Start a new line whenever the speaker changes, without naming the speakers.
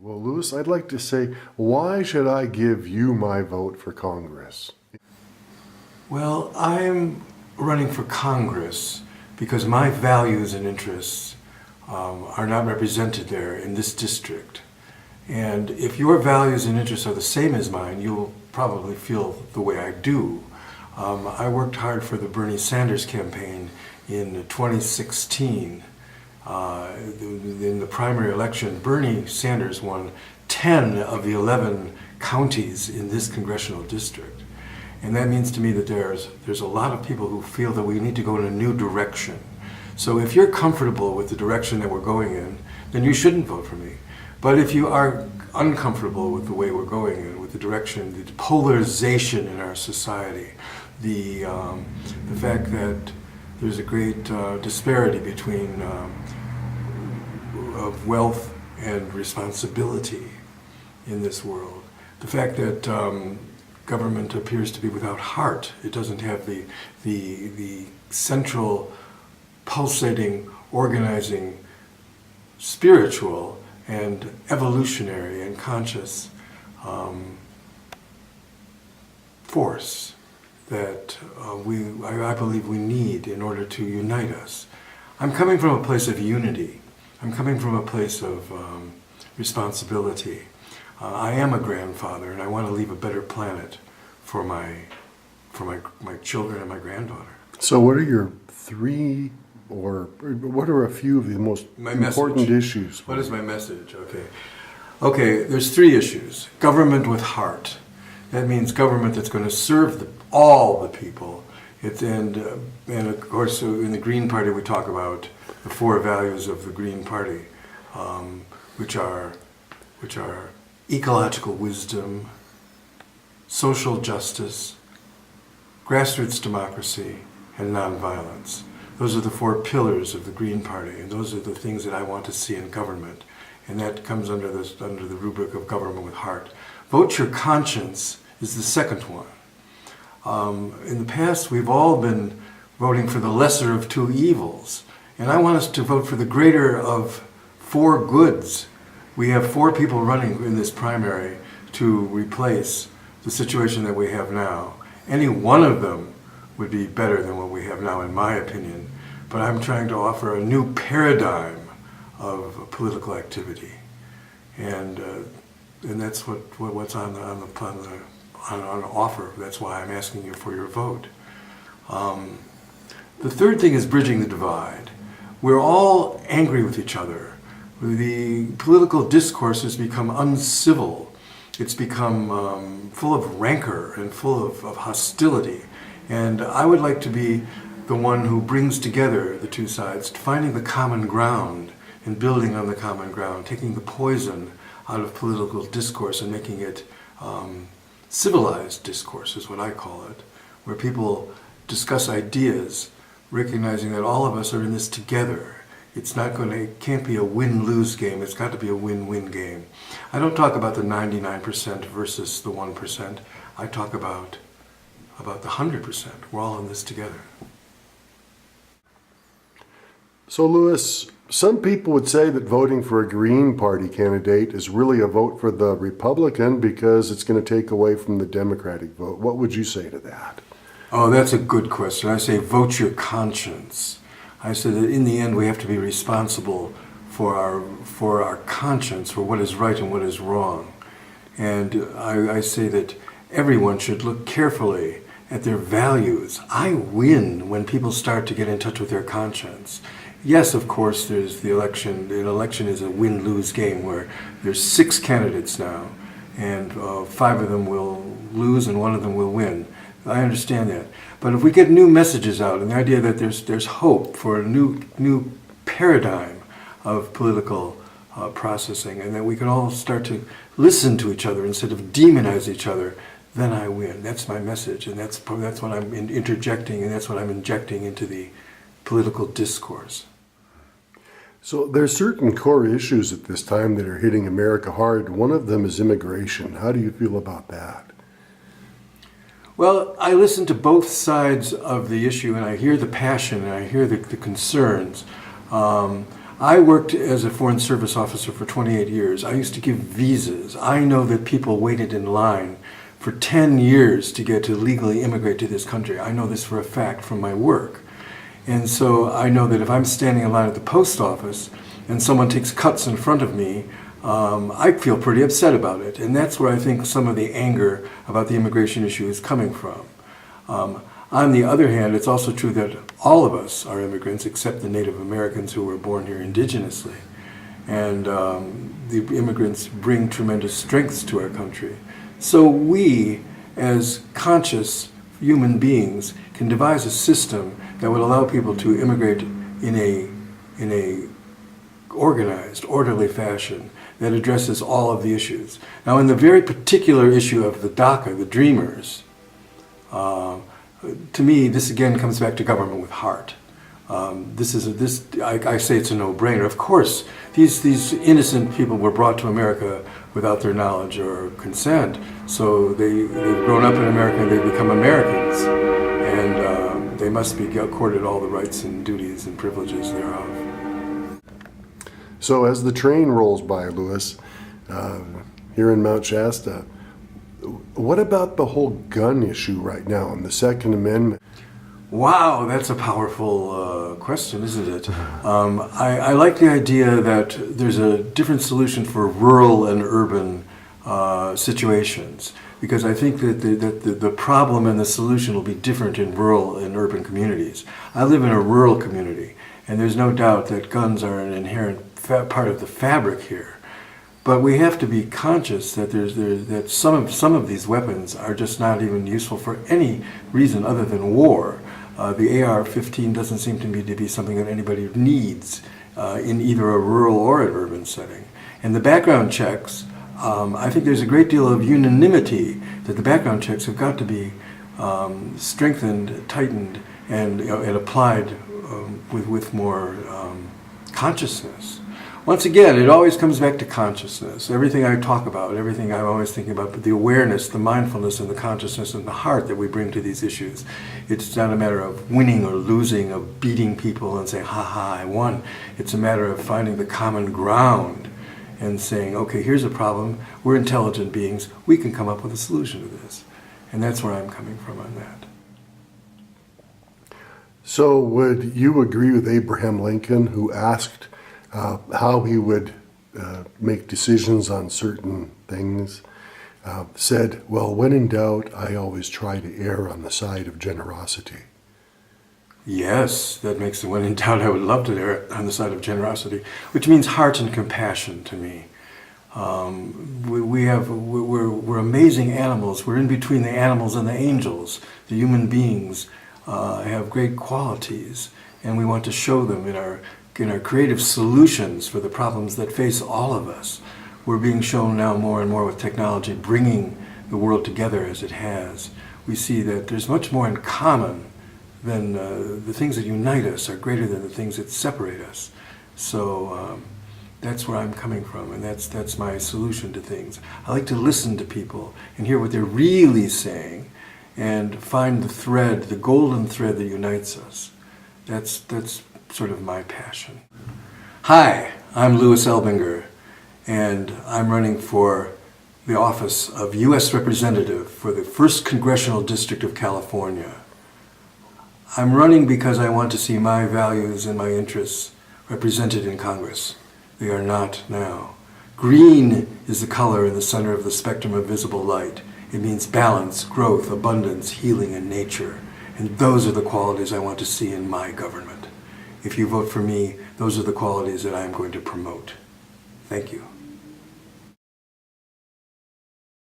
Well, Louis, I'd like to say, why should I give you my vote for Congress?
Well, I'm running for Congress because my values and interests are not represented there in this district. And if your values and interests are the same as mine, you'll probably feel the way I do. I worked hard for the Bernie Sanders campaign in 2016. In the primary election, Bernie Sanders won 10 of the 11 counties in this congressional district. And that means to me that there's a lot of people who feel that we need to go in a new direction. So if you're comfortable with the direction that we're going in, then you shouldn't vote for me. But if you are uncomfortable with the way we're going in, with the direction, the polarization in our society, the fact that there's a great disparity between of wealth and responsibility in this world, the fact that government appears to be without heart. It doesn't have the central, pulsating, organizing, spiritual, and evolutionary and conscious force that I believe we need in order to unite us. I'm coming from a place of unity. I'm coming from a place of responsibility. I am a grandfather, and I want to leave a better planet for my children and my granddaughter.
So what are your three, or what are a few of the most important issues?
What is my message? Okay, there's three issues. Government with heart. That means government that's going to serve all the people. And of course, in the Green Party, we talk about the four values of the Green Party, which are ecological wisdom, social justice, grassroots democracy, and nonviolence. Those are the four pillars of the Green Party, and those are the things that I want to see in government. And that comes under the rubric of government with heart. Vote your conscience is the second one. In the past, we've all been voting for the lesser of two evils. And I want us to vote for the greater of four goods. We have four people running in this primary to replace the situation that we have now. Any one of them would be better than what we have now, in my opinion. But I'm trying to offer a new paradigm of political activity. And that's what's on offer. That's why I'm asking you for your vote. The third thing is bridging the divide. We're all angry with each other. The political discourse has become uncivil. It's become full of rancor and full of hostility. And I would like to be the one who brings together the two sides, finding the common ground and building on the common ground, taking the poison out of political discourse and making it civilized discourse is what I call it, where people discuss ideas, recognizing that all of us are in this together. It can't be a win-lose game, it's got to be a win-win game. I don't talk about the 99% versus the 1%. I talk about the 100%. We're all in this together.
So, Louis, some people would say that voting for a Green Party candidate is really a vote for the Republican because it's going to take away from the Democratic vote. What would you say to that?
Oh, that's a good question. I say vote your conscience. I say that in the end we have to be responsible for our conscience, for what is right and what is wrong. And I say that everyone should look carefully at their values. I win when people start to get in touch with their conscience. Yes, of course, there's the election. An election is a win-lose game where there's 6 candidates now, and 5 of them will lose and 1 of them will win. I understand that. But if we get new messages out and the idea that there's hope for a new paradigm of political processing, and that we can all start to listen to each other instead of demonize each other, then I win. That's my message, and that's what I'm interjecting, and that's what I'm injecting into the political discourse.
So there's certain core issues at this time that are hitting America hard. One of them is immigration. How do you feel about that?
Well, I listen to both sides of the issue, and I hear the passion, and I hear the concerns. I worked as a Foreign Service officer for 28 years. I used to give visas. I know that people waited in line for 10 years to get to legally immigrate to this country. I know this for a fact from my work. And so I know that if I'm standing in line at the post office and someone takes cuts in front of me, I feel pretty upset about it. And that's where I think some of the anger about the immigration issue is coming from. On the other hand, it's also true that all of us are immigrants except the Native Americans who were born here indigenously. And the immigrants bring tremendous strengths to our country. So we, as conscious human beings, can devise a system that would allow people to immigrate in a organized, orderly fashion that addresses all of the issues. Now, in the very particular issue of the DACA, the Dreamers, to me, this again comes back to government with heart. I say it's a no-brainer. Of course, these innocent people were brought to America without their knowledge or consent, so they've grown up in America and they become Americans, and they must be accorded all the rights and duties and privileges thereof.
So as the train rolls by, Louis, here in Mount Shasta, what about the whole gun issue right now and the Second Amendment?
Wow, that's a powerful question, isn't it? I like the idea that there's a different solution for rural and urban situations, because I think that the problem and the solution will be different in rural and urban communities. I live in a rural community, and there's no doubt that guns are an inherent part of the fabric here. But we have to be conscious that that some of these weapons are just not even useful for any reason other than war. The AR-15 doesn't seem to me to be something that anybody needs in either a rural or an urban setting. And the background checks, I think there's a great deal of unanimity that the background checks have got to be strengthened, tightened, and applied with more consciousness. Once again, it always comes back to consciousness. Everything I talk about, everything I'm always thinking about, but the awareness, the mindfulness, and the consciousness and the heart that we bring to these issues. It's not a matter of winning or losing, of beating people and saying, ha ha, I won. It's a matter of finding the common ground and saying, okay, here's a problem. We're intelligent beings. We can come up with a solution to this. And that's where I'm coming from on that.
So would you agree with Abraham Lincoln, who asked how he would make decisions on certain things, said, well, when in doubt, I always try to err on the side of generosity?
Yes, that makes the when in doubt, I would love to err on the side of generosity, which means heart and compassion to me. We're amazing animals. We're in between the animals and the angels. The human beings have great qualities, and we want to show them in our creative solutions for the problems that face all of us. We're being shown now more and more with technology bringing the world together as it has. We see that there's much more in common than the things that unite us are greater than the things that separate us. So that's where I'm coming from, and that's my solution to things. I like to listen to people and hear what they're really saying and find the thread, the golden thread that unites us. That's sort of my passion. Hi, I'm Louis Elbinger, and I'm running for the office of U.S. Representative for the 1st Congressional District of California. I'm running because I want to see my values and my interests represented in Congress. They are not now. Green is the color in the center of the spectrum of visible light. It means balance, growth, abundance, healing, and nature. And those are the qualities I want to see in my government. If you vote for me, those are the qualities that I am going to promote. Thank you.